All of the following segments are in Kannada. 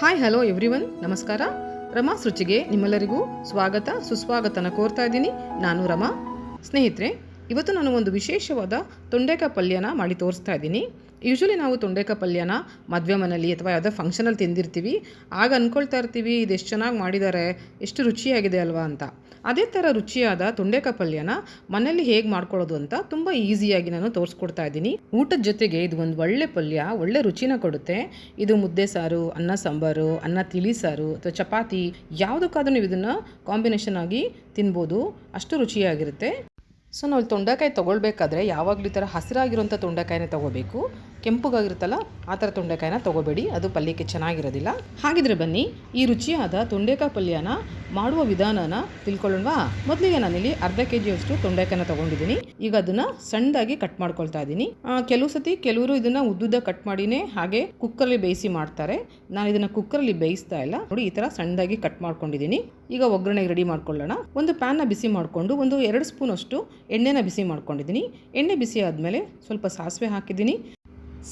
ಹಾಯ್ ಹಲೋ ಎವ್ರಿವನ್, ನಮಸ್ಕಾರ. ರಮಾಸ್ ರುಚಿಗೆ ನಿಮ್ಮೆಲ್ಲರಿಗೂ ಸ್ವಾಗತ ಸುಸ್ವಾಗತನ ಕೋರ್ತಾ ಇದ್ದೀನಿ. ನಾನು ರಮಾ. ಸ್ನೇಹಿತರೆ, ಇವತ್ತು ನಾನು ಒಂದು ವಿಶೇಷವಾದ ತೊಂಡೆಕಾಯಿ ಪಲ್ಯನ ಮಾಡಿ ತೋರಿಸ್ತಾ ಇದ್ದೀನಿ. ಯೂಶ್ವಲಿ ನಾವು ತೊಂಡೆಕಾಯಿ ಪಲ್ಯನ ಮದುವೆ ಮನೇಲಿ ಅಥವಾ ಯಾವುದೋ ಫಂಕ್ಷನಲ್ಲಿ ತಿಂದಿರ್ತೀವಿ. ಆಗ ಅಂದ್ಕೊಳ್ತಾ ಇರ್ತೀವಿ, ಇದು ಎಷ್ಟು ಚೆನ್ನಾಗಿ ಮಾಡಿದ್ದಾರೆ, ಎಷ್ಟು ರುಚಿಯಾಗಿದೆ ಅಲ್ವಾ ಅಂತ. ಅದೇ ಥರ ರುಚಿಯಾದ ತೊಂಡೆಕಾಯಿ ಪಲ್ಯನ ಮನೇಲಿ ಹೇಗೆ ಮಾಡ್ಕೊಳ್ಳೋದು ಅಂತ ತುಂಬ ಈಸಿಯಾಗಿ ನಾನು ತೋರಿಸ್ಕೊಡ್ತಾ ಇದ್ದೀನಿ. ಊಟದ ಜೊತೆಗೆ ಇದು ಒಂದು ಒಳ್ಳೆ ಪಲ್ಯ, ಒಳ್ಳೆ ರುಚಿನ ಕೊಡುತ್ತೆ. ಇದು ಮುದ್ದೆ ಸಾರು, ಅನ್ನ ಸಾಂಬಾರು, ಅನ್ನ ತಿಳಿ ಸಾರು ಅಥವಾ ಚಪಾತಿ ಯಾವುದಕ್ಕಾದ್ರೂ ನೀವು ಇದನ್ನು ಕಾಂಬಿನೇಷನ್ ಆಗಿ ತಿನ್ಬೋದು. ಅಷ್ಟು ರುಚಿಯಾಗಿರುತ್ತೆ. ಸೊ ನಾವು ತೊಂಡೆಕಾಯಿ ತೊಗೊಳ್ಬೇಕಾದ್ರೆ ಯಾವಾಗಲೂ ಈ ಥರ ಹಸಿರಾಗಿರೋಂಥ ತೊಂಡೆಕಾಯಿನೇ ತೊಗೋಬೇಕು. ಕೆಂಪುಗಾಗಿರುತ್ತಲ್ಲ ಆ ಥರ ತೊಂಡೆಕಾಯಿನ ತೊಗೋಬೇಡಿ, ಅದು ಪಲ್ಯಕ್ಕೆ ಚೆನ್ನಾಗಿರೋದಿಲ್ಲ. ಹಾಗಿದ್ರೆ ಬನ್ನಿ ಈ ರುಚಿಯಾದ ತೊಂಡೆಕಾಯಿ ಪಲ್ಯನ ಮಾಡುವ ವಿಧಾನನ ತಿಳ್ಕೊಳ್ಳೋಣವಾ. ಮೊದಲಿಗೆ ನಾನಿಲ್ಲಿ ಅರ್ಧ ಕೆಜಿಯಷ್ಟು ತೊಂಡೆಕಾಯಿನ ತೊಗೊಂಡಿದ್ದೀನಿ. ಈಗ ಅದನ್ನು ಸಣ್ಣದಾಗಿ ಕಟ್ ಮಾಡ್ಕೊಳ್ತಾ ಇದ್ದೀನಿ. ಕೆಲವರು ಇದನ್ನು ಉದ್ದುದ್ದ ಕಟ್ ಮಾಡಿನೇ ಹಾಗೆ ಕುಕ್ಕರಲ್ಲಿ ಬೇಯಿಸಿ ಮಾಡ್ತಾರೆ. ನಾನು ಇದನ್ನು ಕುಕ್ಕರಲ್ಲಿ ಬೇಯಿಸ್ತಾ ಇಲ್ಲ. ನೋಡಿ, ಈ ಥರ ಸಣ್ಣದಾಗಿ ಕಟ್ ಮಾಡ್ಕೊಂಡಿದ್ದೀನಿ. ಈಗ ಒಗ್ಗರಣೆಗೆ ರೆಡಿ ಮಾಡ್ಕೊಳ್ಳೋಣ. ಒಂದು ಪ್ಯಾನ್ನ ಬಿಸಿ ಮಾಡಿಕೊಂಡು ಒಂದು 2 ಸ್ಪೂನ್ ಅಷ್ಟು ಎಣ್ಣೆನ ಬಿಸಿ ಮಾಡ್ಕೊಂಡಿದ್ದೀನಿ. ಎಣ್ಣೆ ಬಿಸಿ ಆದಮೇಲೆ ಸ್ವಲ್ಪ ಸಾಸಿವೆ ಹಾಕಿದ್ದೀನಿ.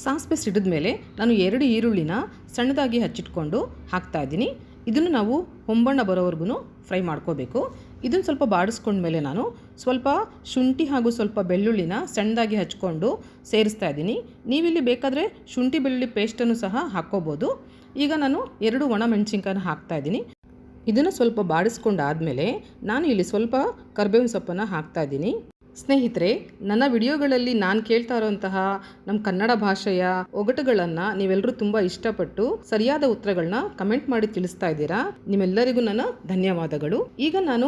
ಸಾಸಿವೆ ಸಿಡಿದ ಮೇಲೆ ನಾನು 2 ಈರುಳ್ಳಿನ ಸಣ್ಣದಾಗಿ ಹಚ್ಚಿಟ್ಕೊಂಡು ಹಾಕ್ತಾ ಇದ್ದೀನಿ. ಇದನ್ನು ನಾವು ಹೊಂಬಣ್ಣ ಬರೋವರೆಗೂ ಫ್ರೈ ಮಾಡ್ಕೋಬೇಕು. ಇದನ್ನು ಸ್ವಲ್ಪ ಬಾಡಿಸ್ಕೊಂಡ್ಮೇಲೆ ನಾನು ಸ್ವಲ್ಪ ಶುಂಠಿ ಹಾಗೂ ಸ್ವಲ್ಪ ಬೆಳ್ಳುಳ್ಳಿನ ಸಣ್ಣದಾಗಿ ಹಚ್ಕೊಂಡು ಸೇರಿಸ್ತಾ ಇದ್ದೀನಿ. ನೀವಿಲ್ಲಿ ಬೇಕಾದರೆ ಶುಂಠಿ ಬೆಳ್ಳುಳ್ಳಿ ಪೇಸ್ಟನ್ನು ಸಹ ಹಾಕ್ಕೋಬೋದು. ಈಗ ನಾನು 2 ಒಣಮೆಣಸಿನ್ಕಾಯಿನ ಹಾಕ್ತಾ ಇದ್ದೀನಿ. ಇದನ್ನು ಸ್ವಲ್ಪ ಬಾಡಿಸ್ಕೊಂಡಾದಮೇಲೆ ನಾನು ಇಲ್ಲಿ ಸ್ವಲ್ಪ ಕರಿಬೇವಿನ ಸೊಪ್ಪನ್ನು ಹಾಕ್ತಾ ಇದ್ದೀನಿ. ಸ್ನೇಹಿತರೆ, ನನ್ನ ವಿಡಿಯೋಗಳಲ್ಲಿ ನಾನು ಕೇಳ್ತಾ ಇರೋಂತಹ ನಮ್ಮ ಕನ್ನಡ ಭಾಷೆಯ ಒಗಟುಗಳನ್ನು ನೀವೆಲ್ಲರೂ ತುಂಬ ಇಷ್ಟಪಟ್ಟು ಸರಿಯಾದ ಉತ್ತರಗಳನ್ನ ಕಮೆಂಟ್ ಮಾಡಿ ತಿಳಿಸ್ತಾ ಇದ್ದೀರಾ. ನಿಮ್ಮೆಲ್ಲರಿಗೂ ನನ್ನ ಧನ್ಯವಾದಗಳು. ಈಗ ನಾನು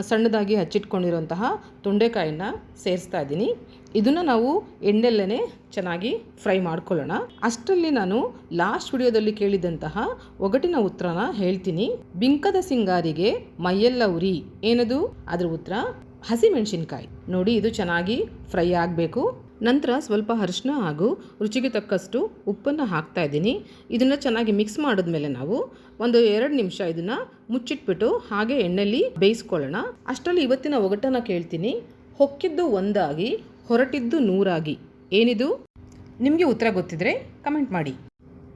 ಸಣ್ಣದಾಗಿ ಹಚ್ಚಿಟ್ಕೊಂಡಿರೋಂತಹ ತೊಂಡೆಕಾಯಿನ ಸೇರಿಸ್ತಾ ಇದ್ದೀನಿ. ಇದನ್ನು ನಾವು ಎಣ್ಣೆಲ್ಲೇ ಚೆನ್ನಾಗಿ ಫ್ರೈ ಮಾಡ್ಕೊಳ್ಳೋಣ. ಅಷ್ಟರಲ್ಲಿ ನಾನು ಲಾಸ್ಟ್ ವಿಡಿಯೋದಲ್ಲಿ ಕೇಳಿದಂತಹ ಒಗಟಿನ ಉತ್ತರನ ಹೇಳ್ತೀನಿ. ಬಿಂಕದ ಸಿಂಗಾರಿಗೆ ಮೈಯೆಲ್ಲ ಉರಿ, ಏನದು? ಅದರ ಉತ್ತರ ಹಸಿಮೆಣಸಿನ್ಕಾಯಿ. ನೋಡಿ, ಇದು ಚೆನ್ನಾಗಿ ಫ್ರೈ ಆಗಬೇಕು. ನಂತರ ಸ್ವಲ್ಪ ಅರಿಶಿನ ಹಾಗೂ ರುಚಿಗೆ ತಕ್ಕಷ್ಟು ಉಪ್ಪನ್ನು ಹಾಕ್ತಾ ಇದ್ದೀನಿ. ಇದನ್ನು ಚೆನ್ನಾಗಿ ಮಿಕ್ಸ್ ಮಾಡಿದ್ಮೇಲೆ ನಾವು ಒಂದು 2 ನಿಮಿಷ ಇದನ್ನು ಮುಚ್ಚಿಟ್ಬಿಟ್ಟು ಹಾಗೆ ಎಣ್ಣೆಯಲ್ಲಿ ಬೇಯಿಸ್ಕೊಳ್ಳೋಣ. ಅಷ್ಟರಲ್ಲಿ ಇವತ್ತಿನ ಒಗಟನ್ನು ಕೇಳ್ತೀನಿ. ಹೊಕ್ಕಿದ್ದು ಒಂದಾಗಿ ಹೊರಟಿದ್ದು 100 ಏನಿದು? ನಿಮಗೆ ಉತ್ತರ ಗೊತ್ತಿದ್ರೆ ಕಮೆಂಟ್ ಮಾಡಿ.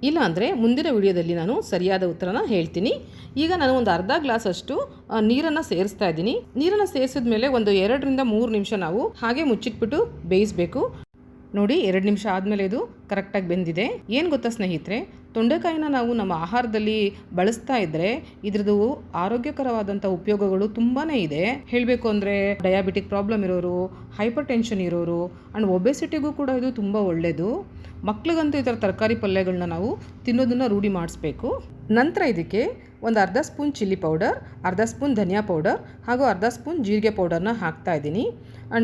ಇಲ್ಲ ಅಂದರೆ ಮುಂದಿನ ವಿಡಿಯೋದಲ್ಲಿ ನಾನು ಸರಿಯಾದ ಉತ್ತರನ ಹೇಳ್ತೀನಿ. ಈಗ ನಾನು ಒಂದು ಅರ್ಧ ಗ್ಲಾಸಷ್ಟು ನೀರನ್ನು ಸೇರಿಸ್ತಾ ಇದ್ದೀನಿ. ನೀರನ್ನು ಸೇರಿಸಿದ ಮೇಲೆ ಒಂದು 2ರಿಂದ 3 ನಿಮಿಷ ನಾವು ಹಾಗೆ ಮುಚ್ಚಿಟ್ಬಿಟ್ಟು ಬೇಯಿಸಬೇಕು. ನೋಡಿ, 2 ನಿಮಿಷ ಆದಮೇಲೆ ಇದು ಕರೆಕ್ಟಾಗಿ ಬೆಂದಿದೆ. ಏನು ಗೊತ್ತಾ ಸ್ನೇಹಿತರೆ, ತೊಂಡೆಕಾಯಿನ ನಾವು ನಮ್ಮ ಆಹಾರದಲ್ಲಿ ಬಳಸ್ತಾ ಇದ್ದರೆ ಇದ್ರದ್ದು ಆರೋಗ್ಯಕರವಾದಂಥ ಉಪಯೋಗಗಳು ತುಂಬಾ ಇದೆ. ಹೇಳಬೇಕು ಅಂದರೆ ಡಯಾಬಿಟಿಕ್ ಪ್ರಾಬ್ಲಮ್ ಇರೋರು, ಹೈಪರ್ ಟೆನ್ಷನ್ ಇರೋರು ಆ್ಯಂಡ್ ಒಬೆಸಿಟಿಗೂ ಕೂಡ ಇದು ತುಂಬ ಒಳ್ಳೆಯದು. ಮಕ್ಳಿಗಂತೂ ಈ ಥರ ತರಕಾರಿ ಪಲ್ಯಗಳನ್ನ ನಾವು ತಿನ್ನೋದನ್ನು ರೂಢಿ ಮಾಡಿಸ್ಬೇಕು. ನಂತರ ಇದಕ್ಕೆ ಒಂದು ಅರ್ಧ ಸ್ಪೂನ್ ಚಿಲ್ಲಿ ಪೌಡರ್, ಅರ್ಧ ಸ್ಪೂನ್ ಧನಿಯಾ ಪೌಡರ್ ಹಾಗೂ ಅರ್ಧ ಸ್ಪೂನ್ ಜೀರಿಗೆ ಪೌಡರ್ನ ಹಾಕ್ತಾ ಇದ್ದೀನಿ.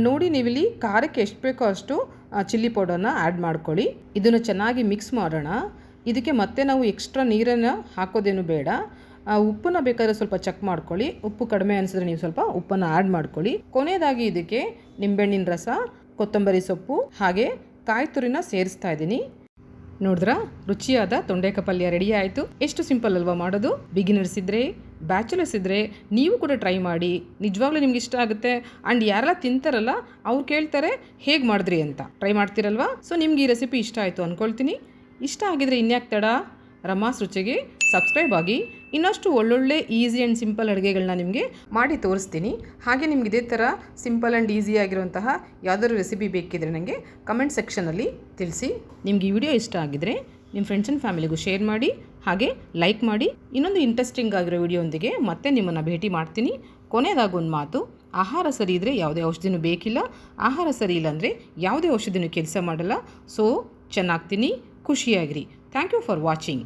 ನೋಡಿ, ನೀವಿಲ್ಲಿ ಖಾರಕ್ಕೆ ಎಷ್ಟು ಬೇಕೋ ಅಷ್ಟು ಚಿಲ್ಲಿ ಪೌಡರ್ನ ಆ್ಯಡ್ ಮಾಡ್ಕೊಳ್ಳಿ. ಇದನ್ನು ಚೆನ್ನಾಗಿ ಮಿಕ್ಸ್ ಮಾಡೋಣ. ಇದಕ್ಕೆ ಮತ್ತೆ ನಾವು ಎಕ್ಸ್ಟ್ರಾ ನೀರನ್ನು ಹಾಕೋದೇನು ಬೇಡ. ಉಪ್ಪನ್ನು ಬೇಕಾದರೆ ಸ್ವಲ್ಪ ಚೆಕ್ ಮಾಡ್ಕೊಳ್ಳಿ. ಉಪ್ಪು ಕಡಿಮೆ ಅನಿಸಿದ್ರೆ ನೀವು ಸ್ವಲ್ಪ ಉಪ್ಪನ್ನು ಆ್ಯಡ್ ಮಾಡ್ಕೊಳ್ಳಿ. ಕೊನೆಯದಾಗಿ ಇದಕ್ಕೆ ನಿಂಬೆಹಣ್ಣಿನ ರಸ, ಕೊತ್ತಂಬರಿ ಸೊಪ್ಪು ಹಾಗೆ ಕಾಯಿ ತುರಿನ ಸೇರಿಸ್ತಾ ಇದ್ದೀನಿ. ನೋಡಿದ್ರಾ, ರುಚಿಯಾದ ತೊಂಡೆಕಾಯಿ ಪಲ್ಯ ರೆಡಿ ಆಯಿತು. ಎಷ್ಟು ಸಿಂಪಲ್ ಅಲ್ವಾ ಮಾಡೋದು. ಬಿಗಿನರ್ಸ್ ಇದ್ದರೆ, ಬ್ಯಾಚುಲರ್ಸ್ ಇದ್ದರೆ ನೀವು ಕೂಡ ಟ್ರೈ ಮಾಡಿ. ನಿಜವಾಗ್ಲೂ ನಿಮ್ಗೆ ಇಷ್ಟ ಆಗುತ್ತೆ. ಆ್ಯಂಡ್ ಯಾರೆಲ್ಲ ತಿಂತಾರಲ್ಲ ಅವ್ರು ಕೇಳ್ತಾರೆ ಹೇಗೆ ಮಾಡಿದ್ರಿ ಅಂತ. ಟ್ರೈ ಮಾಡ್ತೀರಲ್ವಾ? ಸೊ ನಿಮ್ಗೆ ಈ ರೆಸಿಪಿ ಇಷ್ಟ ಆಯಿತು ಅಂದ್ಕೊಳ್ತೀನಿ. ಇಷ್ಟ ಆಗಿದರೆ ಇನ್ಯಾಕೆ ತಡ, ರಮಾಸ್ ರುಚಿಗೆ ಸಬ್ಸ್ಕ್ರೈಬ್ ಆಗಿ. ಇನ್ನಷ್ಟು ಒಳ್ಳೊಳ್ಳೆ ಈಸಿ ಆ್ಯಂಡ್ ಸಿಂಪಲ್ ಅಡುಗೆಗಳನ್ನ ನಿಮಗೆ ಮಾಡಿ ತೋರಿಸ್ತೀನಿ. ಹಾಗೆ ನಿಮ್ಗೆ ಇದೇ ಥರ ಸಿಂಪಲ್ ಆ್ಯಂಡ್ ಈಸಿ ಆಗಿರುವಂತಹ ಯಾವುದಾದ್ರು ರೆಸಿಪಿ ಬೇಕಿದ್ರೆ ನನಗೆ ಕಮೆಂಟ್ ಸೆಕ್ಷನಲ್ಲಿ ತಿಳಿಸಿ. ನಿಮ್ಗೆ ಈ ವಿಡಿಯೋ ಇಷ್ಟ ಆಗಿದರೆ ನಿಮ್ಮ ಫ್ರೆಂಡ್ಸ್ ಆ್ಯಂಡ್ ಫ್ಯಾಮಿಲಿಗೂ ಶೇರ್ ಮಾಡಿ, ಹಾಗೆ ಲೈಕ್ ಮಾಡಿ. ಇನ್ನೊಂದು ಇಂಟ್ರೆಸ್ಟಿಂಗ್ ಆಗಿರೋ ವಿಡಿಯೋಂದಿಗೆ ಮತ್ತೆ ನಿಮ್ಮನ್ನು ಭೇಟಿ ಮಾಡ್ತೀನಿ. ಕೊನೆಯದಾಗೊಂದು ಮಾತು, ಆಹಾರ ಸರಿ ಇದ್ದರೆ ಯಾವುದೇ ಔಷಧಿನೂ ಬೇಕಿಲ್ಲ. ಆಹಾರ ಸರಿ ಇಲ್ಲ ಅಂದರೆ ಯಾವುದೇ ಔಷಧಿನೂ ಕೆಲಸ ಮಾಡಲ್ಲ. ಸೊ ಚೆನ್ನಾಗ್ತೀನಿ, ಖುಷಿಯಾಗಿರಿ. Thank you for watching.